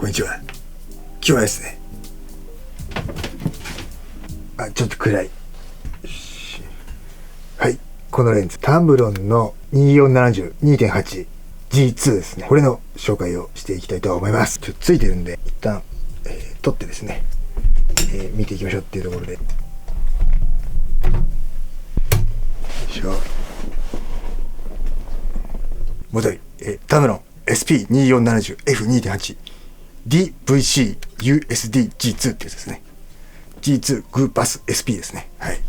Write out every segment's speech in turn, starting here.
こんにちは。今日はですね、ちょっと暗い。はい、このレンズ、タムロンの 2470-2.8G2 ですね。これの紹介をしていきたいと思います。ちょっとついてるんで、一旦、撮ってですね、見ていきましょうっていうところで。よいしょ。戻り、タムロン SP2470F2.8DVC USD G2 ってやつですね。G2 グーパス SP ですね。はい。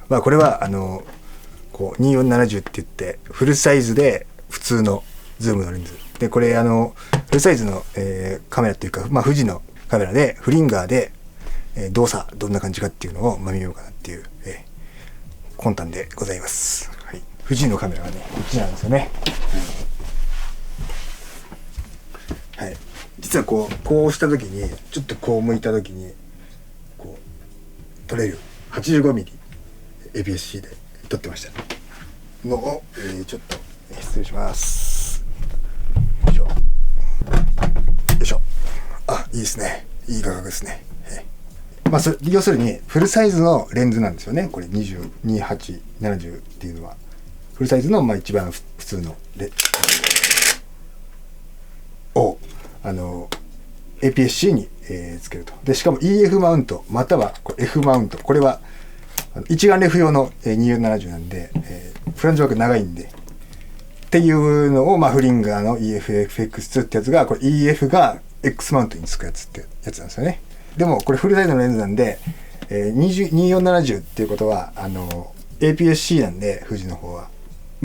まあこれはこう2470って言ってフルサイズで普通のズームのレンズで、これフルサイズの、カメラっていうか、まあ富士のカメラでフリンガーで、動作どんな感じかっていうのを見ようかなっていう、魂胆でございます。はい。富士のカメラはねこっちなんですよね。はい。実はこうした時にちょっとこう向いた時にこう撮れる 85mm APS-C で撮ってましたのを、ちょっと失礼します。よいしょよいしょ。いいですね。いい画角ですね。まあ要するにフルサイズのレンズなんですよね。これ2870っていうのはフルサイズの一番普通のをAPS-C に、つけると。でしかも EF マウントまたはF マウント、これは一眼レフ用の2470なんで、フランジ枠長いんでっていうのを、フリンガーの EFFX2 ってやつが、これ EF が X マウントにつくやつってやつなんですよね。でもこれフルサイズのレンズなんで、2470っていうことはAPS-C なんで富士の方は、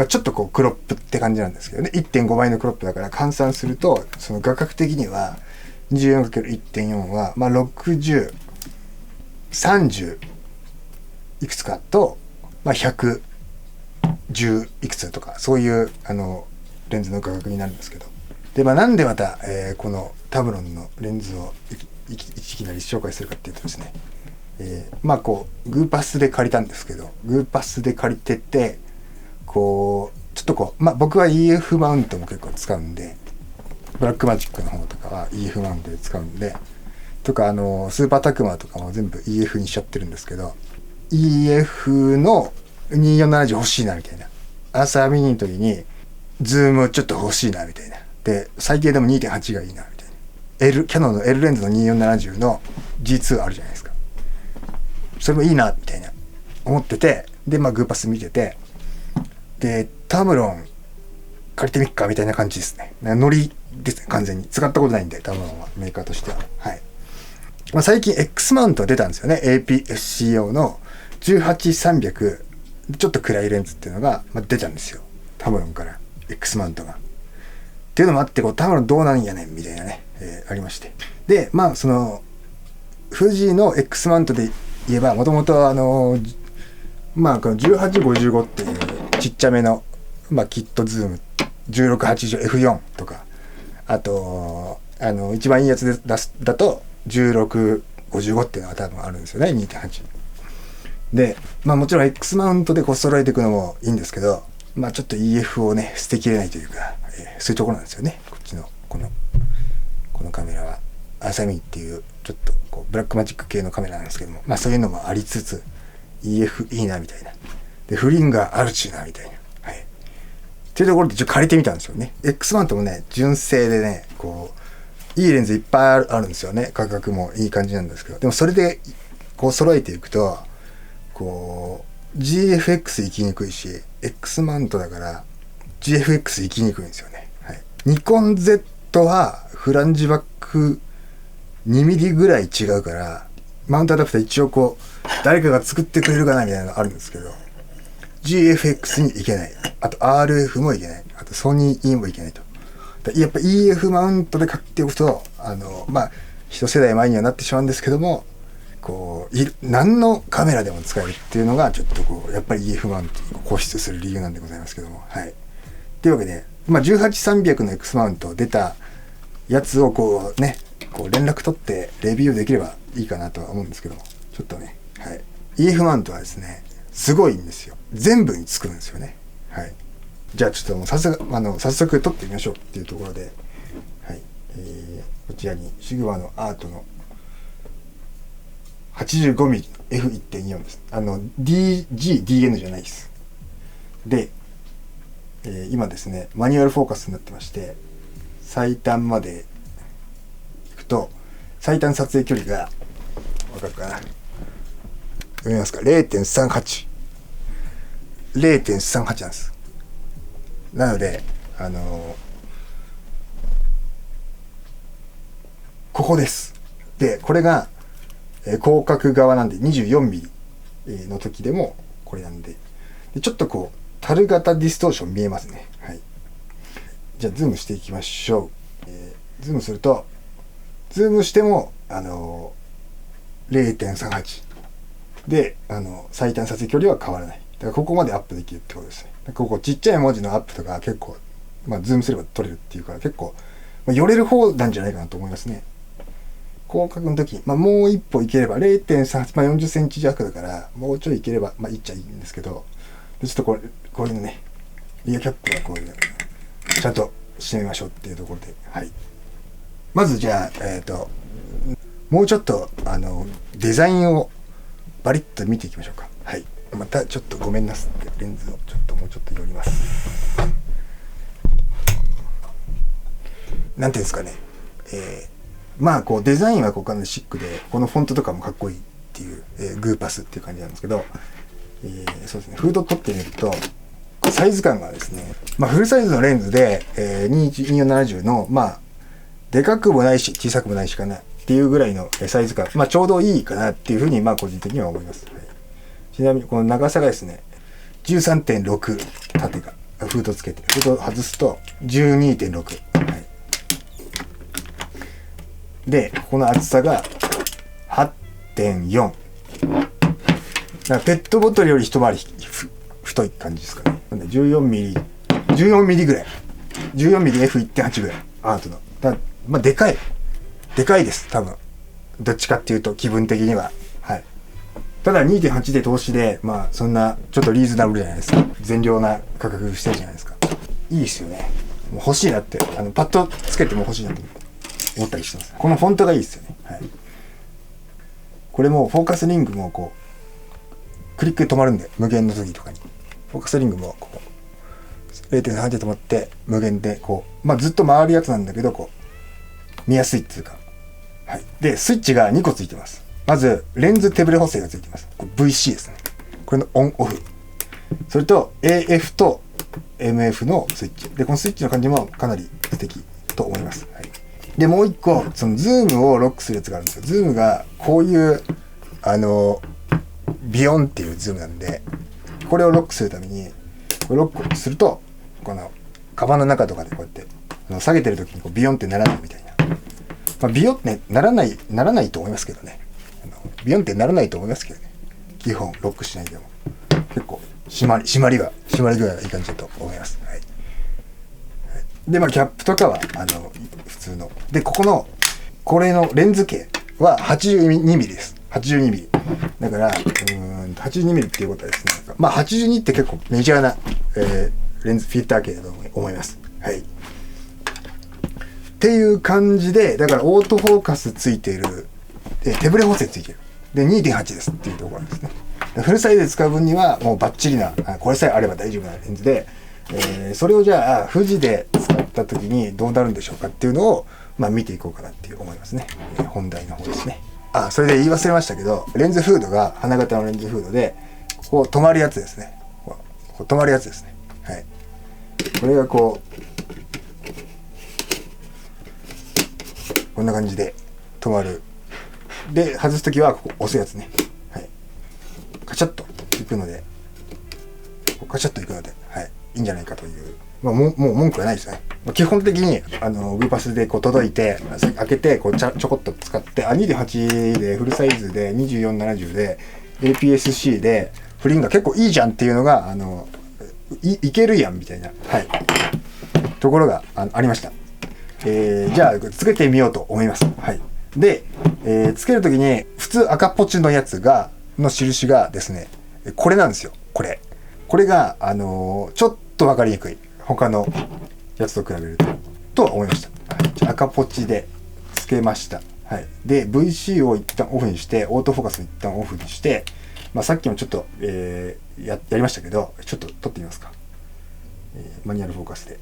ちょっとクロップって感じなんですけどね。 1.5 倍のクロップだから換算するとその画角的には 24×1.4 は60、30いくつかと、110いくつとかそういうレンズの画角になるんですけど、でなんでまた、このタムロンのレンズをいきなり紹介するかっていうとですね、グーパスで借りたんですけど、グーパスで借りててちょっと僕は EF マウントも結構使うんで、ブラックマジックの方とかは EF マウントで使うんでとか、スーパータクマとかも全部 EF にしちゃってるんですけど、 EF の2470欲しいなみたいな、朝見にの時にズームちょっと欲しいなみたいな、で最低でも 2.8 がいいなみたいな、キャノンの L レンズの2470の G2 あるじゃないですか。それもいいなみたいな思ってて、でグーパス見てて、でタムロン借りてみっかみたいな感じですね。ノリですね。完全に使ったことないんで、タムロンはメーカーとしては。はい。最近 X マウントが出たんですよね。 APS-C 用の18300ちょっと暗いレンズっていうのが、出たんですよ、タムロンから X マウントが。っていうのもあって、タムロンどうなんやねんみたいなね、ありまして、でその富士の X マウントで言えば、もともとこの 1855 っていうちっちゃめのキットズーム 1680F4 とか、あと一番いいやつだと1655っていうのが多分あるんですよね。 2.8 でもちろん X マウントで揃えていくのもいいんですけど、ちょっと EF をね捨てきれないというか、そういうところなんですよね。こっちのこのカメラはアサミっていうちょっとブラックマジック系のカメラなんですけども、そういうのもありつつ EF いいなみたいな、でフリンガーあるちなみたいな、はい、っていうところでちょっと借りてみたんですよね。 X マウントもね純正でね、いいレンズいっぱいあるんですよね。価格もいい感じなんですけど、でもそれで揃えていくとGFX 行きにくいし、 X マウントだから GFX 行きにくいんですよね。はい、ニコン Z はフランジバック 2mm ぐらい違うから、マウントアダプター一応誰かが作ってくれるかなみたいなのあるんですけど、 GFX に行けない、あと RF も行けない、あとソニー E も行けないと。やっぱ EF マウントで買っておくと一世代前にはなってしまうんですけども、何のカメラでも使えるっていうのがちょっとやっぱり EF マウントに固執する理由なんでございますけども、はい。というわけで、18300の X マウント出たやつを連絡取ってレビューできればいいかなとは思うんですけども、ちょっとね、はい、EF マウントはですねすごいんですよ。全部につくんですよね。はい。じゃあちょっと早速撮ってみましょうっていうところで、はい、こっちらにシグマのアートの 85mmF1.24 です。DGDN じゃないです。で、今ですねマニュアルフォーカスになってまして、最短までいくと最短撮影距離が分かるかな、読みますか、 0.38 0.38 なんです。なのでここです。でこれが、広角側なんで 24mm の時でもこれなんで、ちょっとこう樽型ディストーション見えますね。はい、じゃあズームしていきましょう。ズームするとズームしても0.38 で最短撮影距離は変わらない。だからここまでアップできるってことですね。ここちっちゃい文字のアップとか結構、ズームすれば撮れるっていうから結構、寄れる方なんじゃないかなと思いますね。広角の時、もう一歩いければ 0.38、40センチ弱だからもうちょいいければいっちゃいいんですけど、ちょっとこういうのね、リアキャップはこういうのちゃんとしてみましょうっていうところで、はい。まずじゃあもうちょっとデザインをバリッと見ていきましょうか。はい。またちょっとごめんなさい。レンズをもうちょっと寄ります。なんていうんですかね。こうデザインはかなりシックで、このフォントとかもかっこいいっていう、グーパスっていう感じなんですけど、そうですね。フード撮ってみるとサイズ感がですね、フルサイズのレンズで、2470のでかくもないし小さくもないしかなっていうぐらいのサイズ感、ちょうどいいかなっていうふうに個人的には思います。はい、ちなみにこの長さがですね 13.6 縦がフードつけて、フード外すと 12.6、はい、でここの厚さが 8.4、ペットボトルより一回り太い感じですかね。14mm ぐらい、 14mmF1.8 ぐらいアートのでかいです。多分どっちかっていうと気分的には、はい。ただ 2.8 で投資でそんなちょっとリーズナブルじゃないですか。善良な価格してるじゃないですか。いいですよね。もう欲しいなってパッとつけても欲しいなと思ったりしてます。このフォントがいいですよね。はい、これもフォーカスリングもこうクリックで止まるんで、無限の時とかにフォーカスリングもこう 0.3 で止まって無限でこうずっと回るやつなんだけど見やすいっていうか、はい。でスイッチが2個ついてます。まずレンズ手ブレ補正がついてます。これ VC ですね。これのオンオフ、それと AF と MF のスイッチで、このスイッチの感じもかなり素敵と思います。はい、でもう一個そのズームをロックするやつがあるんですよ。ズームがこういうビヨンっていうズームなんで、これをロックするためにこれロックするとこのカバンの中とかでこうやって下げてる時にビヨンってならないみたいな、ビヨンってならないと思いますけどね。ビヨンってならないと思いますけどね。基本ロックしないでも結構締まり具合がいい感じだと思います。はい、でキャップとかは普通ので、これのレンズ径は 82mm です。82mm だから82mm っていうことはですね、82って結構メジャーな、レンズフィルター径だと思います。はい、っていう感じで、だからオートフォーカスついている、手ブレ補正ついてるで 2.8 ですっていうところなんですね。フルサイズで使う分にはもうバッチリな、これさえあれば大丈夫なレンズで、それをじゃあ富士で使った時にどうなるんでしょうかっていうのを見ていこうかなって思いますね。本題の方ですね。それで言い忘れましたけど、レンズフードが花形のレンズフードで、こう止まるやつですね。こう止まるやつですね。はい。これがこんな感じで止まる。で外すときはここ押すやつね。はい。カチャッといくので、はい、いいんじゃないかという。もう文句はないですね。基本的にグパスで届いて開けてちょこっと使って、2.8 でフルサイズで2470で APS-C でフリンが結構いいじゃんっていうのがいけるやんみたいな、はい、ところがありました。じゃあつけてみようと思います。はい。で、つけるときに普通赤ポチのやつの印がですね、これなんですよ。これがちょっと分かりにくい。他のやつと比べるとは思いました。はい、赤ポチでつつけました。はい。で、VC を一旦オフにして、オートフォーカスを一旦オフにして、さっきもちょっと、やりましたけど、ちょっと撮ってみますか。マニュアルフォーカスで。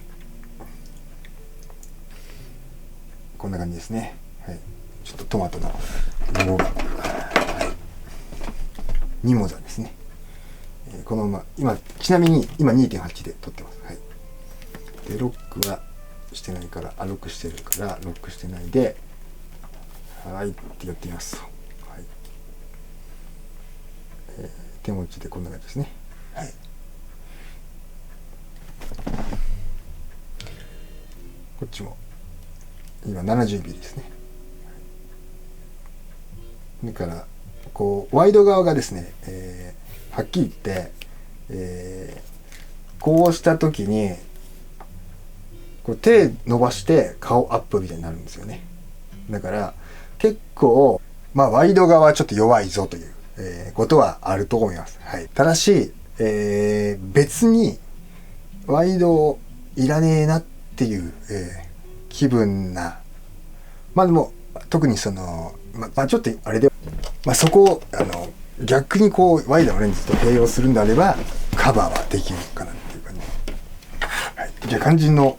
こんな感じですね。はい。ちょっとトマトのロゴが、ミモザですね。このまま、今、ちなみに今 2.8 で撮ってます。はい。で、ロックはしてないから、ロックしてるから、ロックしてないで、はいってやってみます。はい。手持ちでこんな感じですね。はい。こっちも、今70ミリですね。だから、こう、ワイド側がですね、はっきり言って、こうした時に、こう手伸ばして顔アップみたいになるんですよね。だから結構ワイド側はちょっと弱いぞという、ことはあると思います。はい。ただし、別にワイドいらねえなっていう、気分な。でも特にそのちょっとあれで、そこを逆にこうワイドのレンズと併用するんであればカバーはできるかなっていう感じ。はい。じゃあ肝心の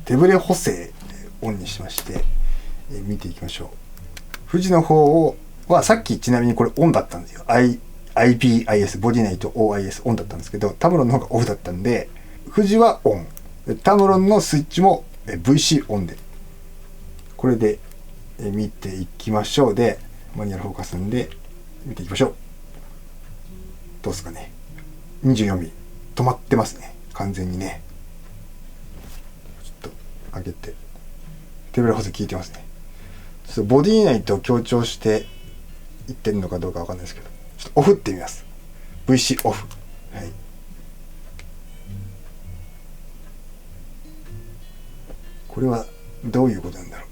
手ブレ補正オンにしまして、見ていきましょう。富士の方はさっきちなみにこれオンだったんですよ。IPIS ボディナイト OIS オンだったんですけど、タムロンの方がオフだったんで、富士はオン、タムロンのスイッチも VC オンで、これで見ていきましょう。でマニュアルフォーカスんで見ていきましょう。どうですかね。24ミリ止まってますね、完全にね。上げて手ブレ補正効いてますね。ちょっとボディ内と強調していってるのかどうかわかんないですけど、ちょっとオフってみます。 VC オフ。はい。これはどういうことなんだろ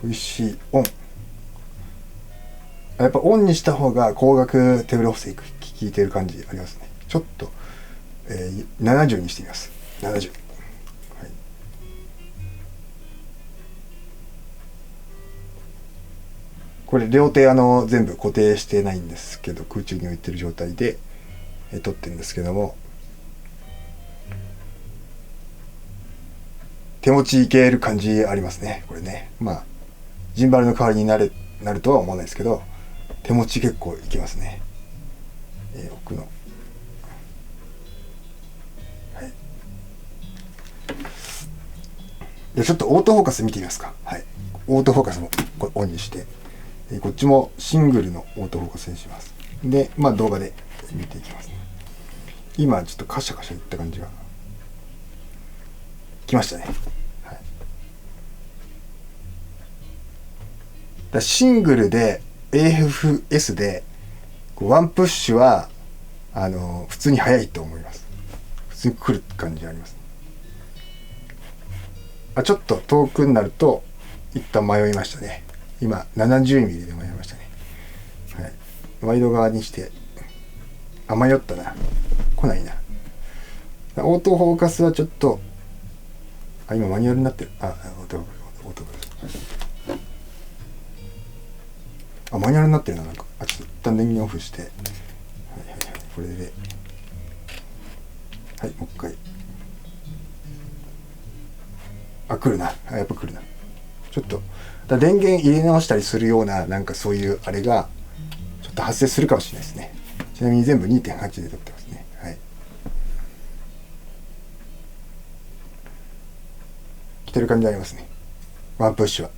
う。 VC オン。やっぱオンにした方が光学手ブレ補正効いてる感じありますね。ちょっと、70にしてみます。70。これ両手全部固定してないんですけど、空中に置いてる状態で撮ってるんですけども、手持ちいける感じありますね。これね、ジンバルの代わりになるとは思わないですけど、手持ち結構いけますね。奥の、はい。じゃちょっとオートフォーカス見てみますか。はい。オートフォーカスもこれオンにして、こっちもシングルのオートフォーカスにします。で、動画で見ていきますね。今ちょっとカシャカシャいった感じがきましたね。はい。だシングルで AFS でワンプッシュは普通に速いと思います。普通に来る感じがあります。ちょっと遠くになると一旦迷いましたね。今70ミリで迷いましたね。はい。ワイド側にして迷ったな。来ないな。オートフォーカスはちょっと今マニュアルになってる。オートフォーカス。マニュアルになってるな。なんかちょっと一旦電源オフして、はいはいはい、これではい、もう一回。来るな。やっぱ来るな。ちょっと電源入れ直したりするようななんかそういうあれがちょっと発生するかもしれないですね。ちなみに全部 2.8 で撮ってますね。はい。来てる感じありますね。ワンプッシュは。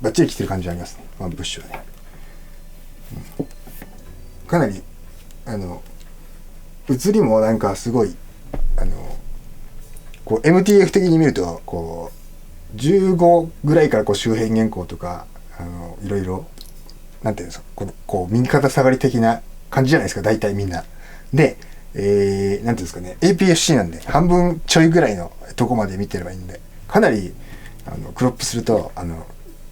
バッチリ来てる感じありますね。ワンプッシュはね。かなり映りもなんかすごいこう MTF 的に見るとこう15ぐらいからこう周辺原稿とかいろいろなんていうんですか、こう右肩下がり的な感じじゃないですか、大体みんなで、なんていうんですかね、 APS-C なんで半分ちょいぐらいのとこまで見てればいいんで、かなりクロップすると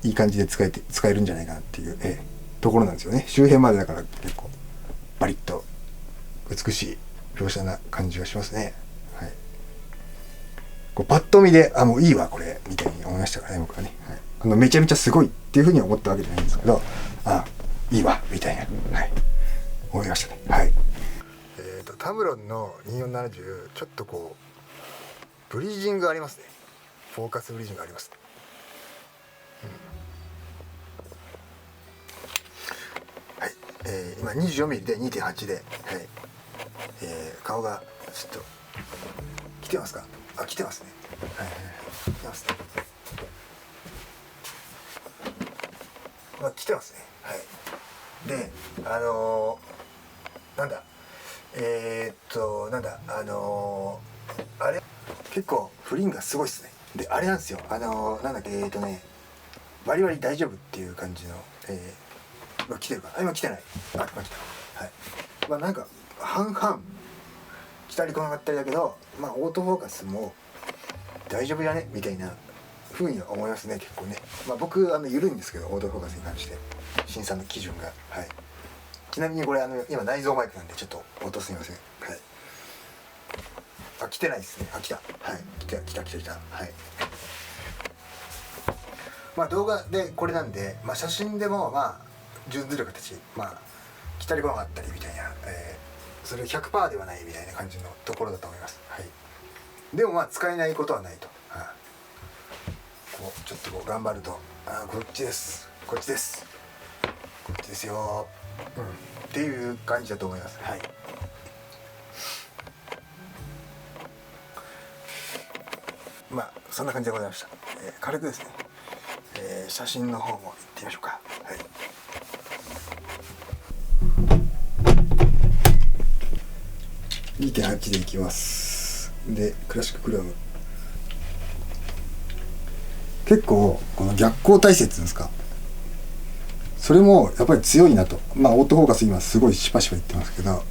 いい感じで使えるんじゃないかなっていう、ところなんですよね。周辺までだから結構バリッと美しい描写な感じがしますね。はい。こうパッと見でもういいわこれみたいに思いましたからね、僕はね、はい、めちゃめちゃすごいっていうふうに思ったわけじゃないんですけど、いいわみたいな、はい、思いましたね。はい。タムロンの2470ちょっとこうブリージングありますね。フォーカスブリージングありますね。はい、今 24mm で 2.8 で、はい、顔がちょっと来てますか？来てますね。はいはいはい、来てますね。来てますね。はい。で、なんだあれ結構フリンがすごいっすね。であれなんですよ、なんだっけ、バリバリ大丈夫っていう感じの、来てるかな、今来てない、今来た、はい、なんか半々来たり来なかったりだけど、オートフォーカスも大丈夫やねみたいな風には思いますね、結構ね。僕緩いんですけど、オートフォーカスに関して審査の基準が、はい。ちなみにこれ今内蔵マイクなんでちょっと音すみません。はい。来てないですね。来た。はい。来た。はい。動画でこれなんで、写真でも準ずる形、来たり来なかったりみたいな、それ 100% ではないみたいな感じのところだと思います。はい。でも使えないことはないと。こうちょっとこう頑張ると、こっちです。こっちですよ。っていう感じだと思います。はい。そんな感じでございました。軽くですね、写真の方も行ってみましょうか。はい。2.8 でいきます。でクラシッククローム、結構この逆光体制っていうんですか、それもやっぱり強いなと。オートフォーカス今すごいシパシパ言ってますけど、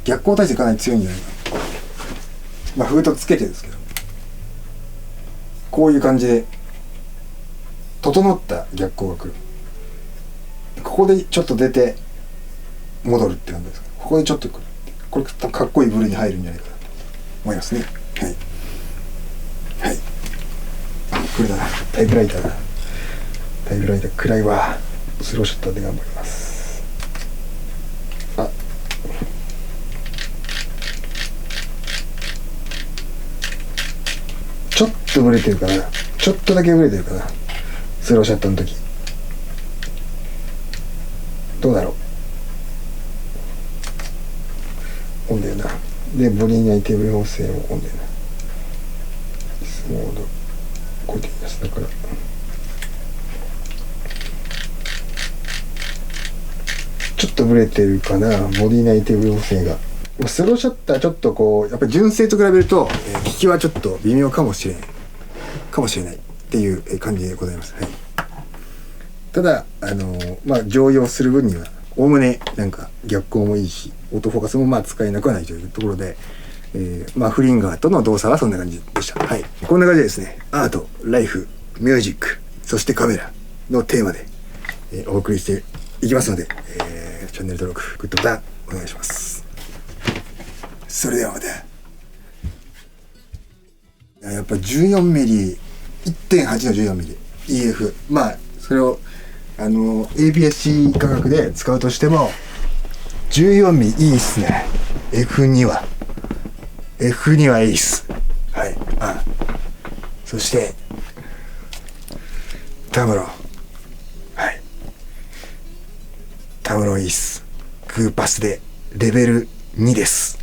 逆光体制かなり強いんじゃないかな。フードつけてるんですけど、こういう感じで整った逆光が来る。ここでちょっと出て戻るって感じですか。ここでちょっと来る。これかっこいいブルーに入るんじゃないかなと思いますね。はい。これだな、タイプライターだ。タイプライター暗いわ。スローショットで頑張ります。ちょっとブレてるかな。ちょっとだけブレてるかな。スローショットの時。どうだろう。オンだよな。で、ボディ内テーブル補正もオンだよな。モード。これでいいです。だから。ちょっとブレてるかな、ボディ内テーブル補正が。スローショットはちょっとこうやっぱり純正と比べると、効きはちょっと微妙かもしれないっていう感じでございます。はい。ただ常用する分にはおおむねなんか逆光もいいし、オートフォーカスも使えなくはないというところで、フリンガーとの動作はそんな感じでした。はい。こんな感じでですね、アート、ライフ、ミュージック、そしてカメラのテーマで、お送りしていきますので、チャンネル登録、グッドボタンお願いします。それではまた。やっぱ 14mm、1.8 の 14mm EF、それをAPS-C 価格で使うとしても 14mm いいっすね。F2 はいいっす。はい。そしてタムロン、はい、タムロンいいっす。グーパスでレベル2です。